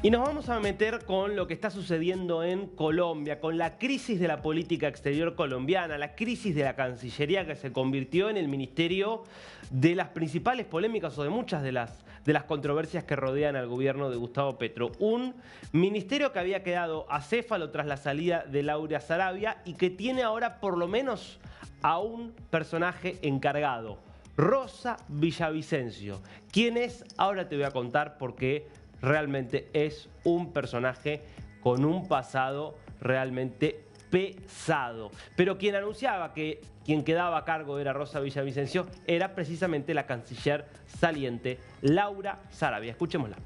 Y nos vamos a meter con lo que está sucediendo en Colombia, con la crisis de la política exterior colombiana, la crisis de la Cancillería que se convirtió en el ministerio de las principales polémicas o de muchas de las controversias que rodean al gobierno de Gustavo Petro. Un ministerio que había quedado acéfalo tras la salida de Laura Sarabia y que tiene ahora por lo menos a un personaje encargado, Rosa Villavicencio. ¿Quién es? Ahora te voy a contar porque realmente es un personaje con un pasado realmente pesado. Pero quien anunciaba que quien quedaba a cargo era Rosa Villavicencio era precisamente la canciller saliente Laura Sarabia. Escuchémosla.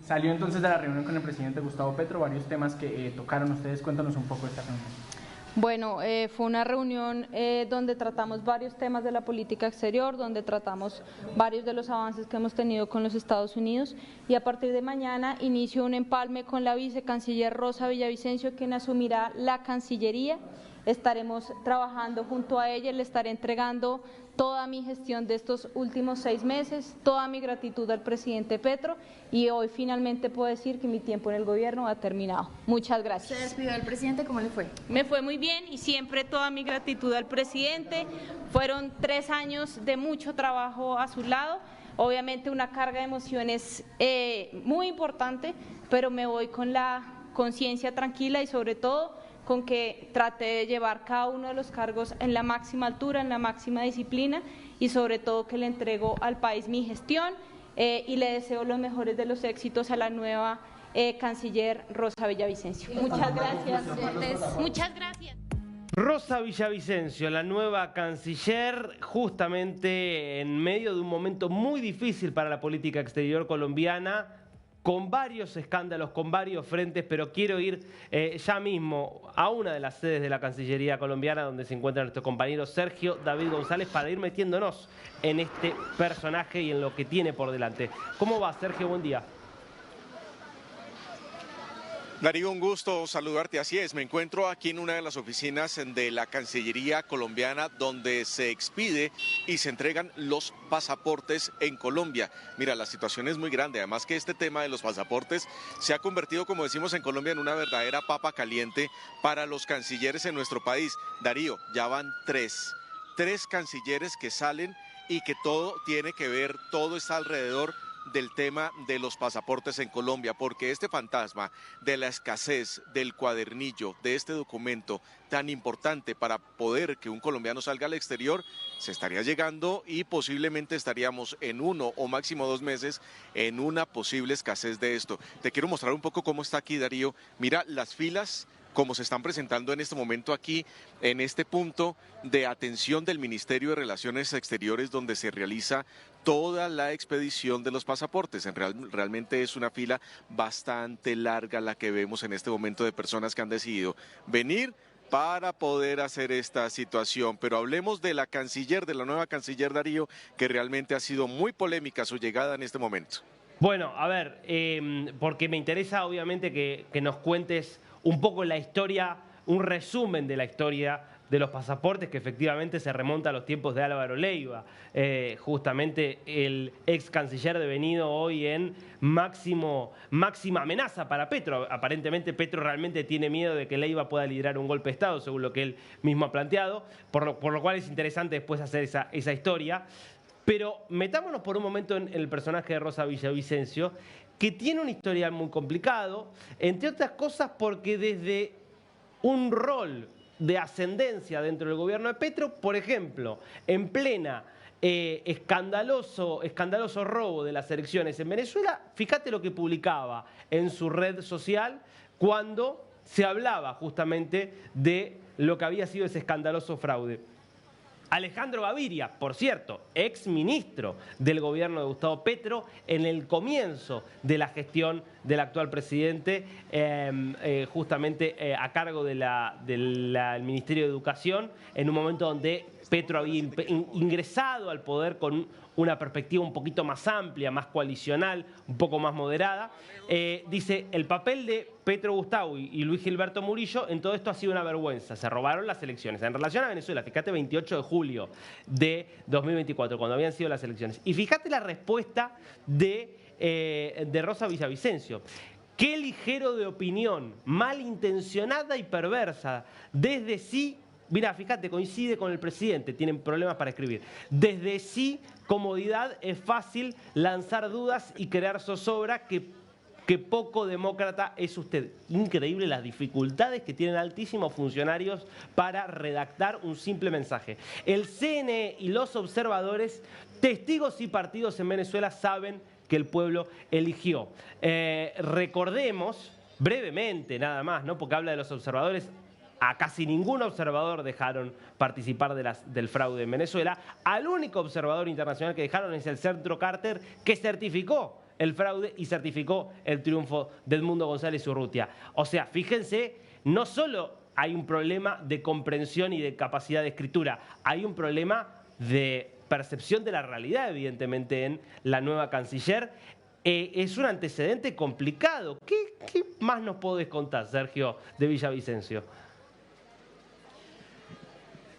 Salió entonces de la reunión con el presidente Gustavo Petro varios temas que tocaron ustedes. Cuéntanos un poco de esta reunión. Bueno, fue una reunión donde tratamos varios temas de la política exterior, donde tratamos varios de los avances que hemos tenido con los Estados Unidos y a partir de mañana inicio un empalme con la vicecanciller Rosa Villavicencio, quien asumirá la Cancillería. Estaremos trabajando junto a ella, le estaré entregando toda mi gestión de estos últimos 6 meses, toda mi gratitud al presidente Petro y hoy finalmente puedo decir que mi tiempo en el gobierno ha terminado. Muchas gracias. ¿Se despidió del presidente? ¿Cómo le fue? Me fue muy bien y siempre toda mi gratitud al presidente. Fueron 3 años de mucho trabajo a su lado. Obviamente una carga de emociones muy importante, pero me voy con la conciencia tranquila y sobre todo con que trate de llevar cada uno de los cargos en la máxima altura, en la máxima disciplina y sobre todo que le entrego al país mi gestión y le deseo los mejores de los éxitos a la nueva canciller Rosa Villavicencio. Muchas gracias. Muchas gracias. Rosa Villavicencio, la nueva canciller, justamente en medio de un momento muy difícil para la política exterior colombiana, con varios escándalos, con varios frentes, pero quiero ir ya mismo a una de las sedes de la Cancillería colombiana donde se encuentra nuestro compañero Sergio David González para ir metiéndonos en este personaje y en lo que tiene por delante. ¿Cómo va, Sergio? Buen día. Darío, un gusto saludarte. Así es, me encuentro aquí en una de las oficinas de la Cancillería colombiana donde se expide y se entregan los pasaportes en Colombia. Mira, la situación es muy grande, además que este tema de los pasaportes se ha convertido, como decimos en Colombia, en una verdadera papa caliente para los cancilleres en nuestro país. Darío, ya van tres cancilleres que salen y que todo tiene que ver, todo está alrededor del tema de los pasaportes en Colombia, porque este fantasma de la escasez del cuadernillo, de este documento tan importante para poder que un colombiano salga al exterior, se estaría llegando y posiblemente estaríamos en 1 o máximo 2 meses en una posible escasez de esto. Te quiero mostrar un poco cómo está aquí, Darío. Mira las filas como se están presentando en este momento aquí, en este punto de atención del Ministerio de Relaciones Exteriores, donde se realiza toda la expedición de los pasaportes. Realmente es una fila bastante larga la que vemos en este momento de personas que han decidido venir para poder hacer esta situación. Pero hablemos de la canciller, de la nueva canciller, Darío, que realmente ha sido muy polémica su llegada en este momento. Bueno, a ver, porque me interesa obviamente que nos cuentes un poco la historia, un resumen de la historia de los pasaportes que efectivamente se remonta a los tiempos de Álvaro Leiva, justamente el ex canciller devenido hoy en máxima amenaza para Petro. Aparentemente Petro realmente tiene miedo de que Leiva pueda liderar un golpe de Estado, según lo que él mismo ha planteado, por lo cual es interesante después hacer esa historia. Pero metámonos por un momento en el personaje de Rosa Villavicencio, que tiene un historial muy complicado, entre otras cosas porque desde un rol de ascendencia dentro del gobierno de Petro, por ejemplo, en plena escandaloso robo de las elecciones en Venezuela, fíjate lo que publicaba en su red social cuando se hablaba justamente de lo que había sido ese escandaloso fraude. Alejandro Gaviria, por cierto, ex ministro del gobierno de Gustavo Petro, en el comienzo de la gestión del actual presidente, justamente a cargo del Ministerio de Educación, en un momento donde Petro había ingresado al poder con una perspectiva un poquito más amplia, más coalicional, un poco más moderada. Dice, el papel de Petro Gustavo y Luis Gilberto Murillo en todo esto ha sido una vergüenza. Se robaron las elecciones. En relación a Venezuela, fíjate, 28 de julio de 2024, cuando habían sido las elecciones. Y fíjate la respuesta de de Rosa Villavicencio. Qué ligero de opinión, malintencionada y perversa, desde sí, mira, fíjate, coincide con el presidente, tienen problemas para escribir. Desde sí, comodidad, es fácil lanzar dudas y crear zozobra que poco demócrata es usted. Increíble las dificultades que tienen altísimos funcionarios para redactar un simple mensaje. El CNE y los observadores, testigos y partidos en Venezuela saben que el pueblo eligió. Recordemos, brevemente nada más, ¿no? Porque habla de los observadores, a casi ningún observador dejaron participar del fraude en Venezuela. Al único observador internacional que dejaron es el Centro Carter, que certificó el fraude y certificó el triunfo de Edmundo González Urrutia. O sea, fíjense, no solo hay un problema de comprensión y de capacidad de escritura, hay un problema de percepción de la realidad, evidentemente, en la nueva canciller. Es un antecedente complicado. ¿Qué más nos podés contar, Sergio, de Villavicencio?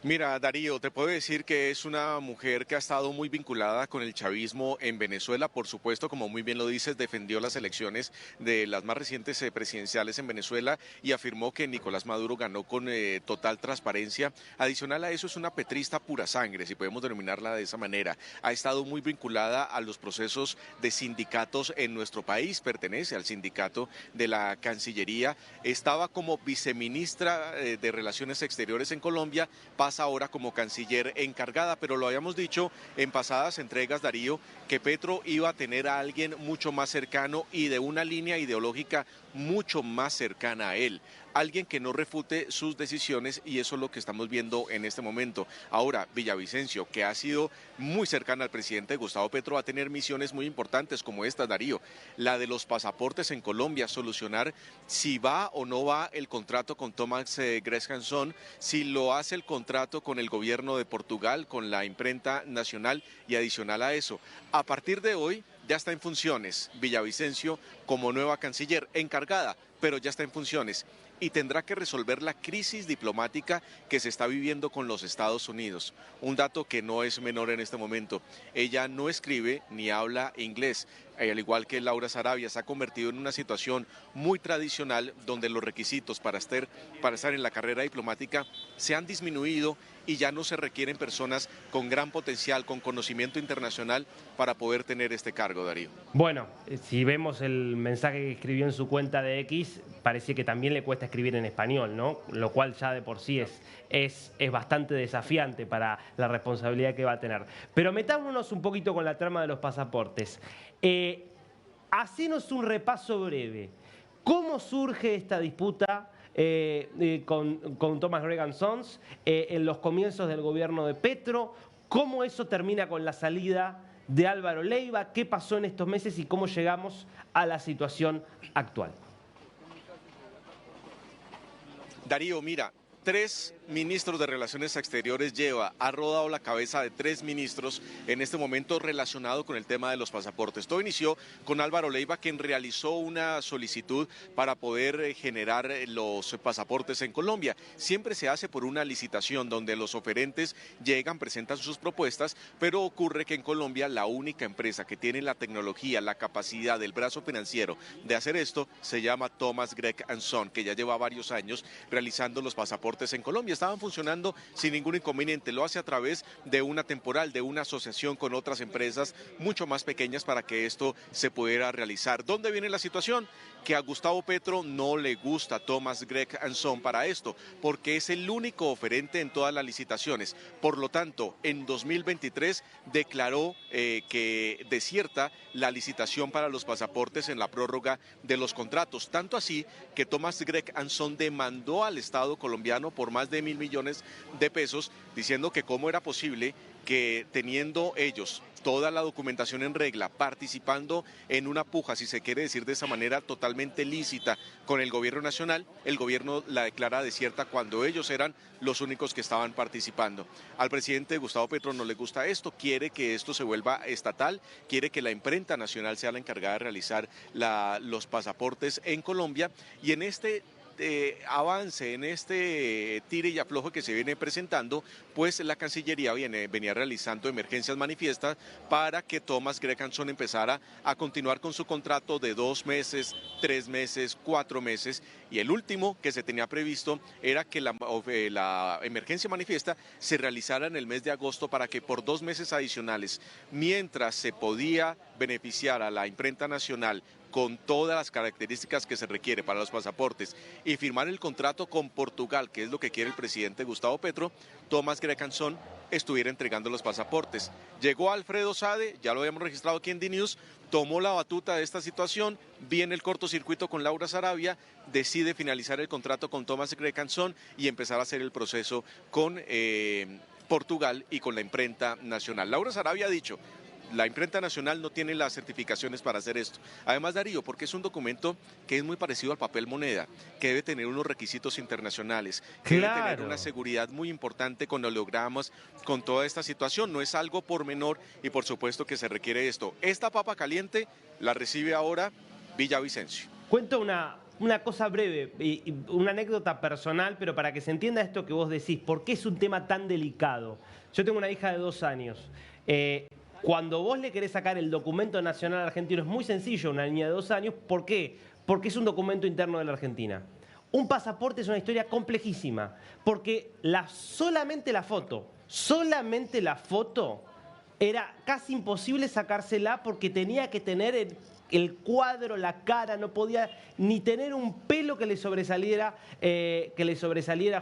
Mira, Darío, te puedo decir que es una mujer que ha estado muy vinculada con el chavismo en Venezuela. Por supuesto, como muy bien lo dices, defendió las elecciones de las más recientes presidenciales en Venezuela y afirmó que Nicolás Maduro ganó con total transparencia. Adicional a eso, es una petrista pura sangre, si podemos denominarla de esa manera. Ha estado muy vinculada a los procesos de sindicatos en nuestro país, pertenece al sindicato de la Cancillería. Estaba como viceministra de Relaciones Exteriores en Colombia, pasa ahora como canciller encargada, pero lo habíamos dicho en pasadas entregas, Darío, que Petro iba a tener a alguien mucho más cercano y de una línea ideológica mucho más cercana a él. Alguien que no refute sus decisiones, y eso es lo que estamos viendo en este momento. Ahora, Villavicencio, que ha sido muy cercana al presidente Gustavo Petro, va a tener misiones muy importantes como esta, Darío. La de los pasaportes en Colombia, solucionar si va o no va el contrato con Thomas Gresham, si lo hace el contrato con el gobierno de Portugal, con la imprenta nacional, y adicional a eso, a partir de hoy ya está en funciones Villavicencio como nueva canciller encargada, pero ya está en funciones y tendrá que resolver la crisis diplomática que se está viviendo con los Estados Unidos. Un dato que no es menor en este momento. Ella no escribe ni habla inglés. Al igual que Laura Sarabia, se ha convertido en una situación muy tradicional donde los requisitos para estar en la carrera diplomática se han disminuido y ya no se requieren personas con gran potencial, con conocimiento internacional para poder tener este cargo, Darío. Bueno, si vemos el mensaje que escribió en su cuenta de X, parece que también le cuesta escribir en español, ¿no? Lo cual ya de por sí es bastante desafiante para la responsabilidad que va a tener. Pero metámonos un poquito con la trama de los pasaportes. Hacenos un repaso breve. ¿Cómo surge esta disputa con Thomas Gresham Sons en los comienzos del gobierno de Petro? ¿Cómo eso termina con la salida de Álvaro Leiva? ¿Qué pasó en estos meses y cómo llegamos a la situación actual? Darío, mira, 3 ministros de Relaciones Exteriores ha rodado la cabeza de 3 ministros en este momento relacionado con el tema de los pasaportes. Todo inició con Álvaro Leiva, quien realizó una solicitud para poder generar los pasaportes en Colombia. Siempre se hace por una licitación donde los oferentes llegan, presentan sus propuestas, pero ocurre que en Colombia la única empresa que tiene la tecnología, la capacidad, el brazo financiero de hacer esto se llama Thomas Gresham Sons, que ya lleva varios años realizando los pasaportes en Colombia. Estaban funcionando sin ningún inconveniente. Lo hace a través de una temporal, de una asociación con otras empresas mucho más pequeñas para que esto se pudiera realizar. ¿Dónde viene la situación? Que a Gustavo Petro no le gusta Thomas Gresham Sons para esto, porque es el único oferente en todas las licitaciones. Por lo tanto, en 2023 declaró que desierta la licitación para los pasaportes en la prórroga de los contratos. Tanto así que Thomas Gresham Sons demandó al Estado colombiano por más de 1.000 millones de pesos, diciendo que cómo era posible que teniendo ellos toda la documentación en regla, participando en una puja, si se quiere decir de esa manera, totalmente lícita con el gobierno nacional, el gobierno la declara desierta cuando ellos eran los únicos que estaban participando. Al presidente Gustavo Petro no le gusta esto, quiere que esto se vuelva estatal, quiere que la imprenta nacional sea la encargada de realizar los pasaportes en Colombia, y en este avance, en este tire y aflojo que se viene presentando, pues la Cancillería venía realizando emergencias manifiestas para que Thomas Grecansson empezara a continuar con su contrato de 2 meses, 3 meses, 4 meses, y el último que se tenía previsto era que la emergencia manifiesta se realizara en el mes de agosto para que por 2 meses adicionales, mientras se podía beneficiar a la imprenta nacional con todas las características que se requiere para los pasaportes y firmar el contrato con Portugal, que es lo que quiere el presidente Gustavo Petro, Thomas Grecansson estuviera entregando los pasaportes. Llegó Alfredo Sade, ya lo habíamos registrado aquí en DNews, tomó la batuta de esta situación, viene el cortocircuito con Laura Sarabia, decide finalizar el contrato con Thomas Grecansson y empezar a hacer el proceso con Portugal y con la imprenta nacional. Laura Sarabia ha dicho: la imprenta nacional no tiene las certificaciones para hacer esto. Además, Darío, porque es un documento que es muy parecido al papel moneda, que debe tener unos requisitos internacionales, que debe tener una seguridad muy importante con hologramas, con toda esta situación. No es algo por menor y por supuesto que se requiere esto. Esta papa caliente la recibe ahora Villavicencio. Cuento una cosa breve, una anécdota personal, pero para que se entienda esto que vos decís, ¿por qué es un tema tan delicado? Yo tengo una hija de 2 años. Cuando vos le querés sacar el documento nacional argentino es muy sencillo, una niña de 2 años. ¿Por qué? Porque es un documento interno de la Argentina. Un pasaporte es una historia complejísima, porque solamente la foto, era casi imposible sacársela porque tenía que tener el cuadro, la cara, no podía ni tener un pelo que le sobresaliera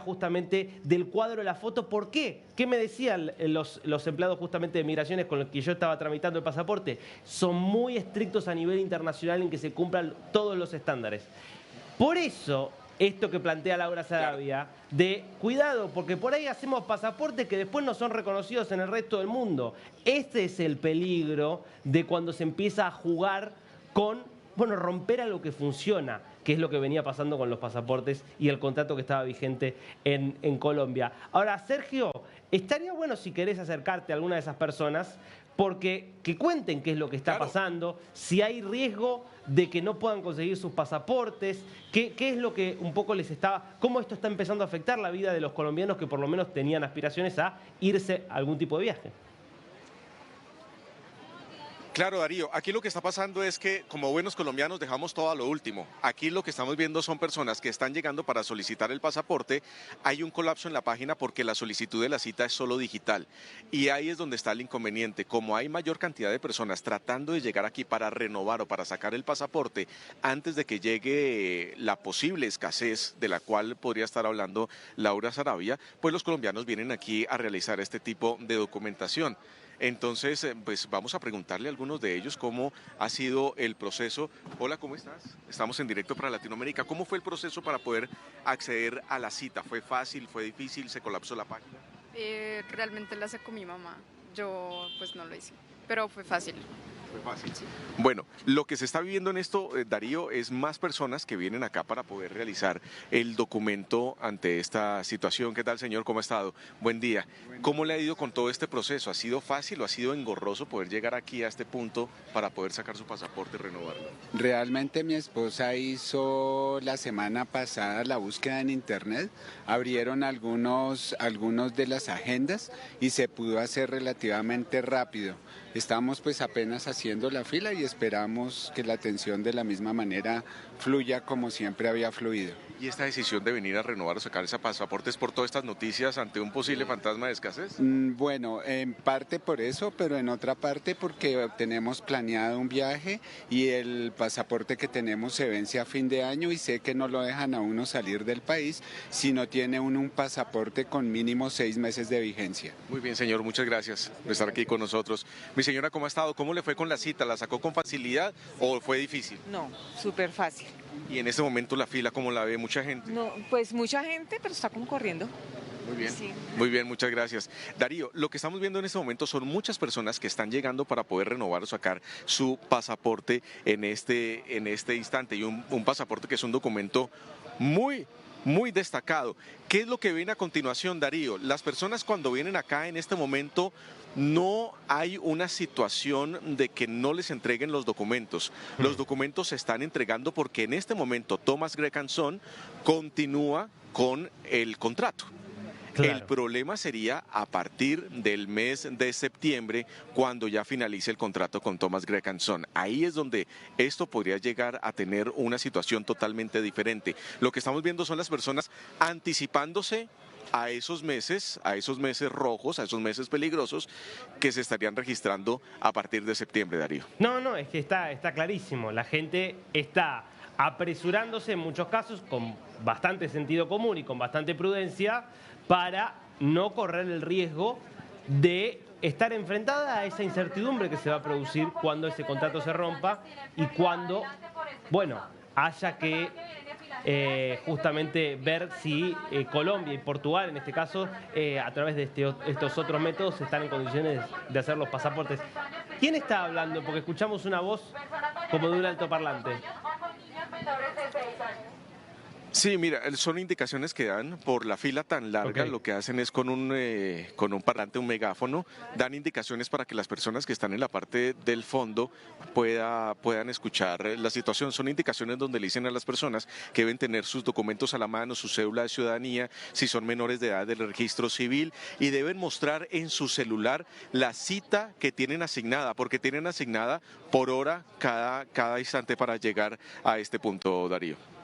justamente del cuadro de la foto. ¿Por qué? ¿Qué me decían los empleados justamente de migraciones con los que yo estaba tramitando el pasaporte? Son muy estrictos a nivel internacional en que se cumplan todos los estándares. Por eso, esto que plantea Laura Sarabia, de cuidado, porque por ahí hacemos pasaportes que después no son reconocidos en el resto del mundo. Este es el peligro de cuando se empieza a jugar con, romper algo que funciona, que es lo que venía pasando con los pasaportes y el contrato que estaba vigente en Colombia. Ahora, Sergio, estaría bueno si querés acercarte a alguna de esas personas, porque que cuenten qué es lo que está pasando, si hay riesgo de que no puedan conseguir sus pasaportes, qué es lo que un poco cómo esto está empezando a afectar la vida de los colombianos que por lo menos tenían aspiraciones a irse a algún tipo de viaje. Claro, Darío, aquí lo que está pasando es que como buenos colombianos dejamos todo a lo último. Aquí lo que estamos viendo son personas que están llegando para solicitar el pasaporte. Hay un colapso en la página porque la solicitud de la cita es solo digital. Y ahí es donde está el inconveniente. Como hay mayor cantidad de personas tratando de llegar aquí para renovar o para sacar el pasaporte antes de que llegue la posible escasez de la cual podría estar hablando Laura Sarabia, pues los colombianos vienen aquí a realizar este tipo de documentación. Entonces, pues vamos a preguntarle a algunos de ellos cómo ha sido el proceso. Hola, ¿cómo estás? Estamos en directo para Latinoamérica. ¿Cómo fue el proceso para poder acceder a la cita? ¿Fue fácil? ¿Fue difícil? ¿Se colapsó la página? Realmente la sacó mi mamá. Yo pues no lo hice, pero fue fácil. Fue fácil. Bueno, lo que se está viviendo en esto, Darío, es más personas que vienen acá para poder realizar el documento ante esta situación. ¿Qué tal, señor? ¿Cómo ha estado? Buen día. ¿Cómo le ha ido con todo este proceso? ¿Ha sido fácil o ha sido engorroso poder llegar aquí a este punto para poder sacar su pasaporte y renovarlo? Realmente mi esposa hizo la semana pasada la búsqueda en internet, abrieron algunos de las agendas y se pudo hacer relativamente rápido. Estamos pues apenas haciendo la fila y esperamos que la atención de la misma manera fluya como siempre había fluido. ¿Y esta decisión de venir a renovar o sacar ese pasaporte es por todas estas noticias ante un posible fantasma de escasez? Bueno, en parte por eso, pero en otra parte porque tenemos planeado un viaje y el pasaporte que tenemos se vence a fin de año y sé que no lo dejan a uno salir del país si no tiene uno un pasaporte con mínimo 6 meses de vigencia. Muy bien, señor, muchas gracias por estar aquí con nosotros. Mi señora, ¿cómo ha estado? ¿Cómo le fue con la cita? ¿La sacó con facilidad o fue difícil? No, súper fácil. ¿Y en este momento la fila cómo la ve? ¿Mucha gente? No, pues mucha gente, pero está como corriendo. Muy bien, sí. Muy bien, muchas gracias. Darío, lo que estamos viendo en este momento son muchas personas que están llegando para poder renovar o sacar su pasaporte en este instante. Y un pasaporte que es un documento muy muy destacado. ¿Qué es lo que viene a continuación, Darío? Las personas cuando vienen acá en este momento no hay una situación de que no les entreguen los documentos. Los documentos se están entregando porque en este momento Thomas Grecanson continúa con el contrato. Claro. El problema sería a partir del mes de septiembre, cuando ya finalice el contrato con Thomas Grecanson. Ahí es donde esto podría llegar a tener una situación totalmente diferente. Lo que estamos viendo son las personas anticipándose a esos meses rojos, a esos meses peligrosos que se estarían registrando a partir de septiembre, Darío. No, es que está clarísimo. La gente está apresurándose en muchos casos con bastante sentido común y con bastante prudencia para no correr el riesgo de estar enfrentada a esa incertidumbre que se va a producir cuando ese contrato se rompa y cuando, bueno, haya que justamente ver si Colombia y Portugal, en este caso, a través de estos otros métodos, están en condiciones de hacer los pasaportes. ¿Quién está hablando? Porque escuchamos una voz como de un altoparlante. Sí, mira, son indicaciones que dan por la fila tan larga. Ok. Lo que hacen es con un parlante, un megáfono, dan indicaciones para que las personas que están en la parte del fondo puedan escuchar la situación. Son indicaciones donde le dicen a las personas que deben tener sus documentos a la mano, su cédula de ciudadanía, si son menores de edad del registro civil, y deben mostrar en su celular la cita que tienen asignada, porque tienen asignada por hora cada instante para llegar a este punto, Darío.